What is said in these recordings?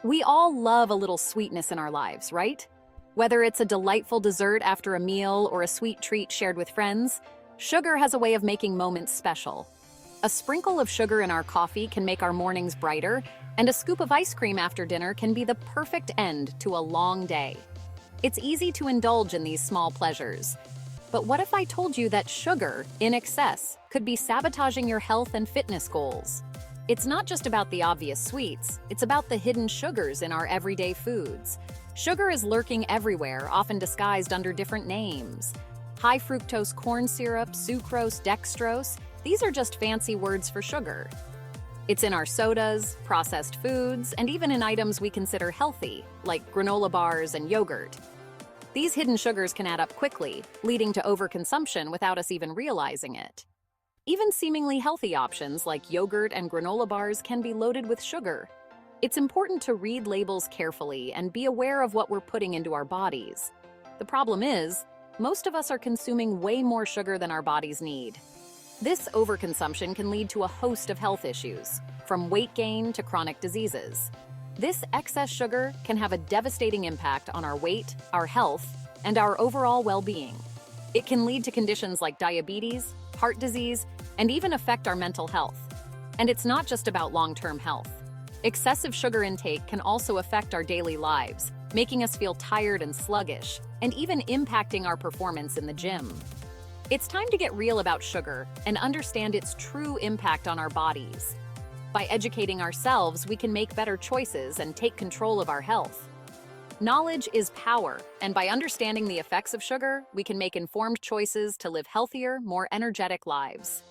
We all love a little sweetness in our lives, right? Whether it's a delightful dessert after a meal or a sweet treat shared with friends, sugar has a way of making moments special. A sprinkle of sugar in our coffee can make our mornings brighter, and a scoop of ice cream after dinner can be the perfect end to a long day. It's easy to indulge in these small pleasures. But what if I told you that sugar, in excess, could be sabotaging your health and fitness goals? It's not just about the obvious sweets, it's about the hidden sugars in our everyday foods. Sugar is lurking everywhere, often disguised under different names. High fructose corn syrup, sucrose, dextrose, these are just fancy words for sugar. It's in our sodas, processed foods, and even in items we consider healthy, like granola bars and yogurt. These hidden sugars can add up quickly, leading to overconsumption without us even realizing it. Even seemingly healthy options like yogurt and granola bars can be loaded with sugar. It's important to read labels carefully and be aware of what we're putting into our bodies. The problem is, most of us are consuming way more sugar than our bodies need. This overconsumption can lead to a host of health issues, from weight gain to chronic diseases. This excess sugar can have a devastating impact on our weight, our health, and our overall well-being. It can lead to conditions like diabetes, heart disease, and even affect our mental health. And it's not just about long-term health. Excessive sugar intake can also affect our daily lives, making us feel tired and sluggish, and even impacting our performance in the gym. It's time to get real about sugar and understand its true impact on our bodies. By educating ourselves, we can make better choices and take control of our health. Knowledge is power, and by understanding the effects of sugar, we can make informed choices to live healthier, more energetic lives.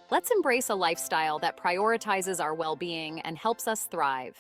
Let's embrace a lifestyle that prioritizes our well-being and helps us thrive.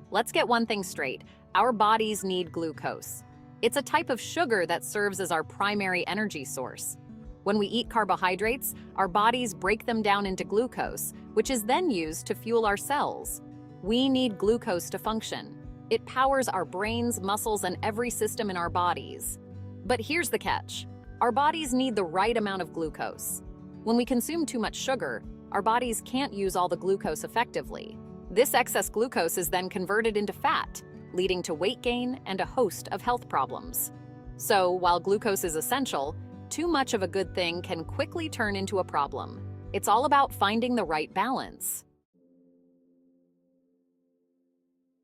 Let's get one thing straight. Our bodies need glucose. It's a type of sugar that serves as our primary energy source. When we eat carbohydrates, our bodies break them down into glucose, which is then used to fuel our cells. We need glucose to function. It powers our brains, muscles, and every system in our bodies. But here's the catch. Our bodies need the right amount of glucose. When we consume too much sugar, our bodies can't use all the glucose effectively. This excess glucose is then converted into fat, leading to weight gain and a host of health problems. So, while glucose is essential, too much of a good thing can quickly turn into a problem. It's all about finding the right balance.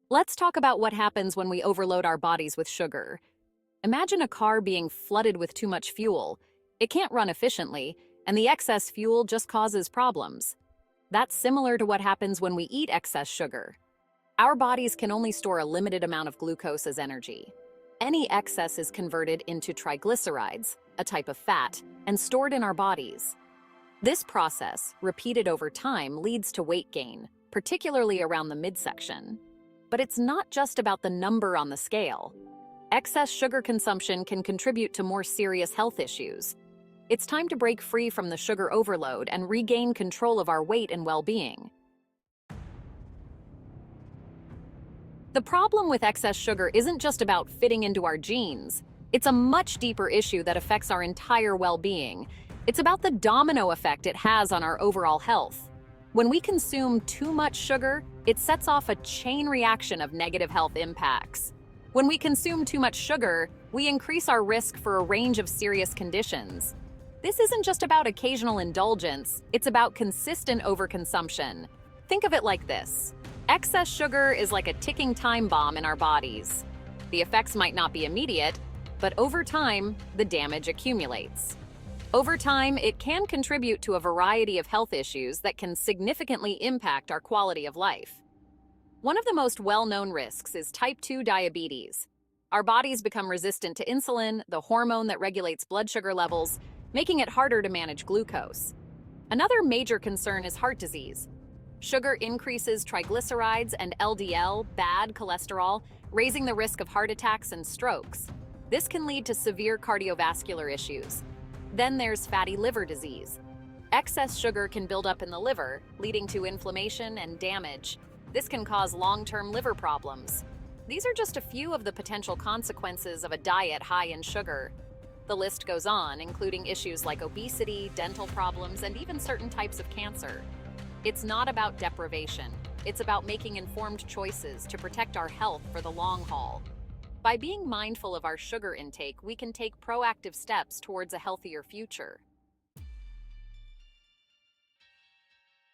Let's talk about what happens when we overload our bodies with sugar. Imagine a car being flooded with too much fuel. It can't run efficiently, and the excess fuel just causes problems. That's similar to what happens when we eat excess sugar. Our bodies can only store a limited amount of glucose as energy. Any excess is converted into triglycerides, a type of fat, and stored in our bodies. This process, repeated over time, leads to weight gain, particularly around the midsection. But it's not just about the number on the scale. Excess sugar consumption can contribute to more serious health issues. It's time to break free from the sugar overload and regain control of our weight and well-being. The problem with excess sugar isn't just about fitting into our genes. It's a much deeper issue that affects our entire well-being. It's about the domino effect it has on our overall health. When we consume too much sugar, it sets off a chain reaction of negative health impacts. When we consume too much sugar, we increase our risk for a range of serious conditions. This isn't just about occasional indulgence, it's about consistent overconsumption. Think of it like this. Excess sugar is like a ticking time bomb in our bodies. The effects might not be immediate, but over time, the damage accumulates. Over time, it can contribute to a variety of health issues that can significantly impact our quality of life. One of the most well-known risks is type 2 diabetes. Our bodies become resistant to insulin, the hormone that regulates blood sugar levels, making it harder to manage glucose. Another major concern is heart disease. Sugar increases triglycerides and LDL, bad cholesterol, raising the risk of heart attacks and strokes. This can lead to severe cardiovascular issues. Then there's fatty liver disease. Excess sugar can build up in the liver, leading to inflammation and damage. This can cause long-term liver problems. These are just a few of the potential consequences of a diet high in sugar. The list goes on, including issues like obesity, dental problems, and even certain types of cancer. It's not about deprivation. It's about making informed choices to protect our health for the long haul. By being mindful of our sugar intake, we can take proactive steps towards a healthier future.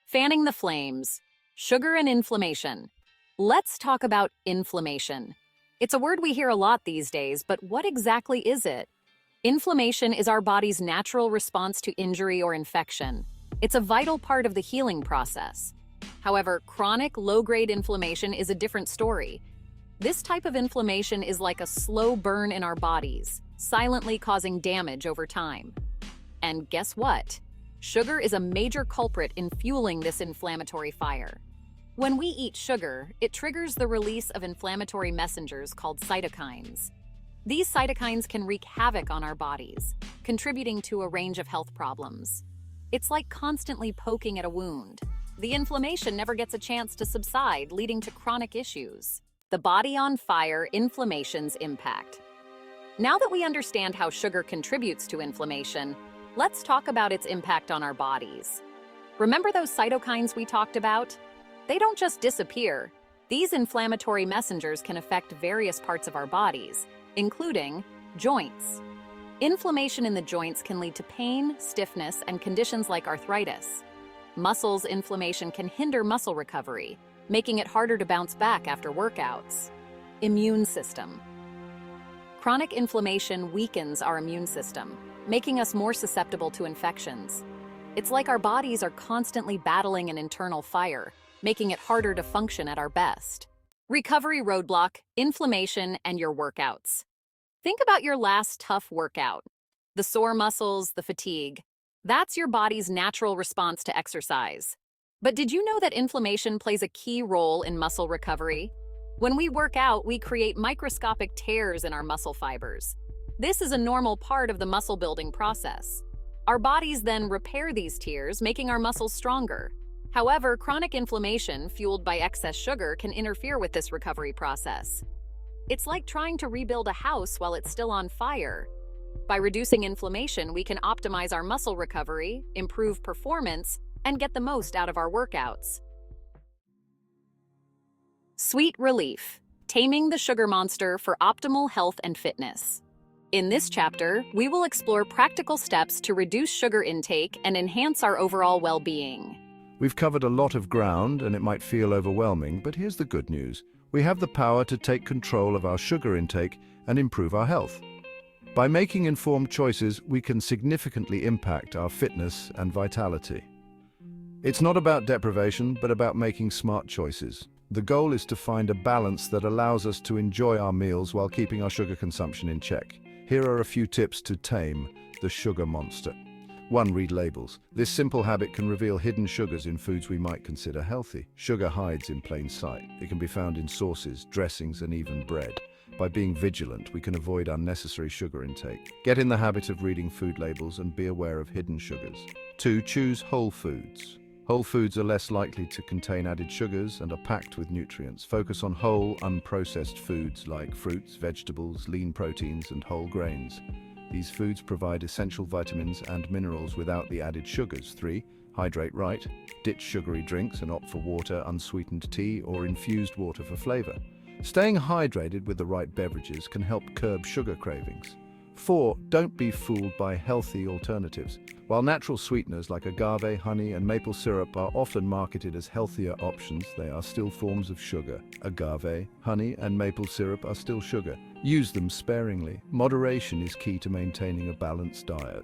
Fanning the flames, sugar and inflammation. Let's talk about inflammation. It's a word we hear a lot these days, but what exactly is it? Inflammation is our body's natural response to injury or infection. It's a vital part of the healing process. However, chronic, low-grade inflammation is a different story. This type of inflammation is like a slow burn in our bodies, silently causing damage over time. And guess what? Sugar is a major culprit in fueling this inflammatory fire. When we eat sugar, it triggers the release of inflammatory messengers called cytokines. These cytokines can wreak havoc on our bodies, contributing to a range of health problems. It's like constantly poking at a wound. The inflammation never gets a chance to subside, leading to chronic issues. The body on fire, inflammation's impact. Now that we understand how sugar contributes to inflammation, let's talk about its impact on our bodies. Remember those cytokines we talked about? They don't just disappear. These inflammatory messengers can affect various parts of our bodies, including joints. Inflammation in the joints can lead to pain, stiffness, and conditions like arthritis. Muscles inflammation can hinder muscle recovery, making it harder to bounce back after workouts. Immune system. Chronic inflammation weakens our immune system, making us more susceptible to infections. It's like our bodies are constantly battling an internal fire, making it harder to function at our best. Recovery roadblock, inflammation, and your workouts. Think about your last tough workout. The sore muscles, the fatigue. That's your body's natural response to exercise. But did you know that inflammation plays a key role in muscle recovery? When we work out, we create microscopic tears in our muscle fibers. This is a normal part of the muscle building process. Our bodies then repair these tears, making our muscles stronger. However, chronic inflammation fueled by excess sugar can interfere with this recovery process. It's like trying to rebuild a house while it's still on fire. By reducing inflammation, we can optimize our muscle recovery, improve performance, and get the most out of our workouts. Sweet relief, taming the sugar monster for optimal health and fitness. In this chapter, we will explore practical steps to reduce sugar intake and enhance our overall well-being. We've covered a lot of ground and it might feel overwhelming, but here's the good news. We have the power to take control of our sugar intake and improve our health. By making informed choices, we can significantly impact our fitness and vitality. It's not about deprivation, but about making smart choices. The goal is to find a balance that allows us to enjoy our meals while keeping our sugar consumption in check. Here are a few tips to tame the sugar monster. 1. Read labels. This simple habit can reveal hidden sugars in foods we might consider healthy. Sugar hides in plain sight. It can be found in sauces, dressings, and even bread. By being vigilant, we can avoid unnecessary sugar intake. Get in the habit of reading food labels and be aware of hidden sugars. 2. Choose whole foods. Whole foods are less likely to contain added sugars and are packed with nutrients. Focus on whole, unprocessed foods like fruits, vegetables, lean proteins, and whole grains. These foods provide essential vitamins and minerals without the added sugars. 3. Hydrate right. Ditch sugary drinks and opt for water, unsweetened tea, or infused water for flavor. Staying hydrated with the right beverages can help curb sugar cravings. 4. Don't be fooled by healthy alternatives. While natural sweeteners like agave, honey, and maple syrup are often marketed as healthier options, they are still forms of sugar. Agave, honey, and maple syrup are still sugar. Use them sparingly. Moderation is key to maintaining a balanced diet.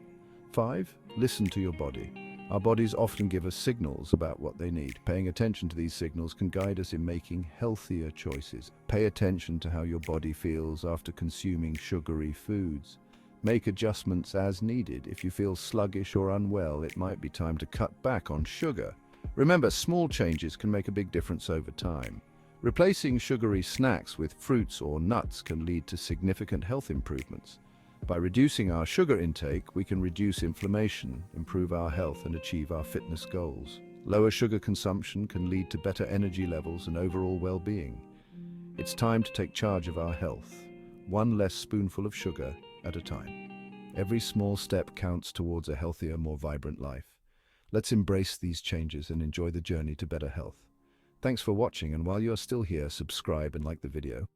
5. Listen to your body. Our bodies often give us signals about what they need. Paying attention to these signals can guide us in making healthier choices. Pay attention to how your body feels after consuming sugary foods. Make adjustments as needed. If you feel sluggish or unwell, it might be time to cut back on sugar. Remember, small changes can make a big difference over time. Replacing sugary snacks with fruits or nuts can lead to significant health improvements. By reducing our sugar intake, we can reduce inflammation, improve our health, and achieve our fitness goals. Lower sugar consumption can lead to better energy levels and overall well-being. It's time to take charge of our health, one less spoonful of sugar at a time. Every small step counts towards a healthier, more vibrant life. Let's embrace these changes and enjoy the journey to better health. Thanks for watching, and while you're still here, subscribe and like the video.